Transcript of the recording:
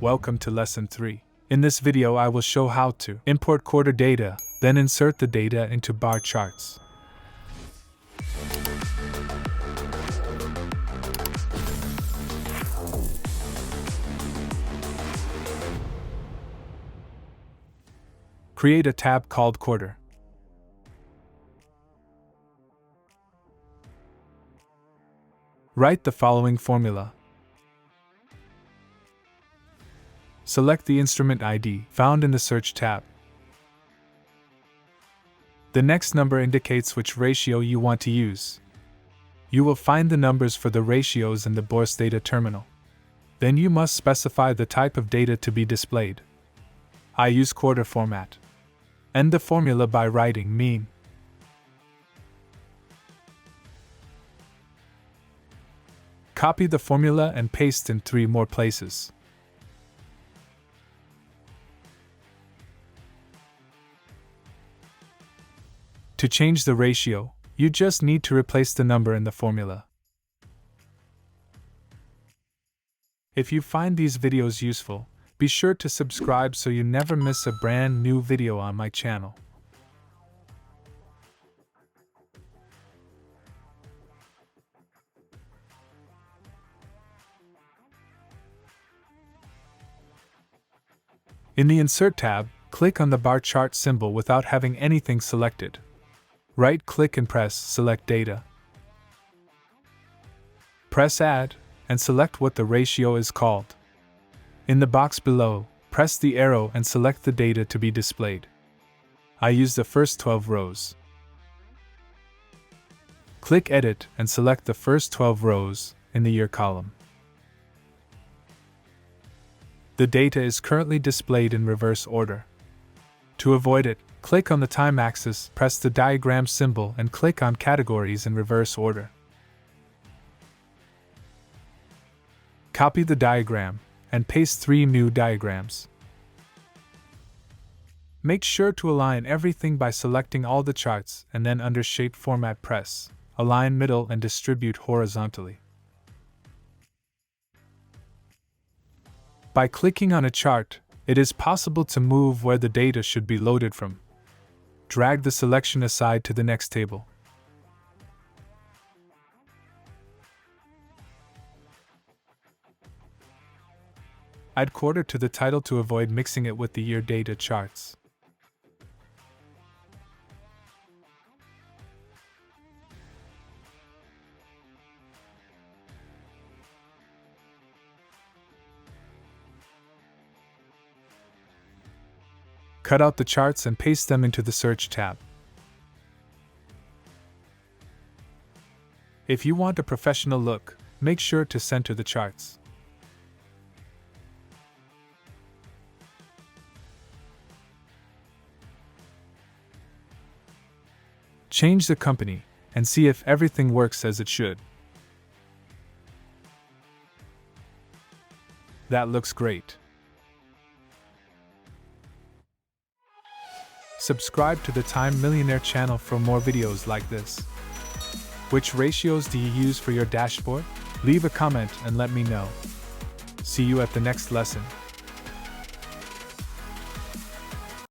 Welcome to Lesson 3. In this video I will show how to import quarter data, then insert the data into bar charts. Create a tab called Quarter. Write the following formula. Select the instrument ID found in the Search tab. The next number indicates which ratio you want to use. You will find the numbers for the ratios in the Börsdata terminal. Then you must specify the type of data to be displayed. I use quarter format. End the formula by writing mean. Copy the formula and paste in 3 more places. To change the ratio, you just need to replace the number in the formula. If you find these videos useful, be sure to subscribe so you never miss a brand new video on my channel. In the Insert tab, click on the bar chart symbol without having anything selected. Right-click and press Select Data. Press Add, and select what the ratio is called. In the box below, press the arrow and select the data to be displayed. I use the first 12 rows. Click Edit and select the first 12 rows in the year column. The data is currently displayed in reverse order. To avoid it, click on the time axis, press the diagram symbol, and click on Categories in reverse order. Copy the diagram and paste 3 new diagrams. Make sure to align everything by selecting all the charts and then under Shape Format press Align Middle and distribute horizontally. By clicking on a chart, it is possible to move where the data should be loaded from. Drag the selection aside to the next table. Add quarter to the title to avoid mixing it with the year data charts. Cut out the charts and paste them into the Search tab. If you want a professional look, make sure to center the charts. Change the company and see if everything works as it should. That looks great. Subscribe to the Time Millionaire channel for more videos like this. Which ratios do you use for your dashboard? Leave a comment and let me know. See you at the next lesson.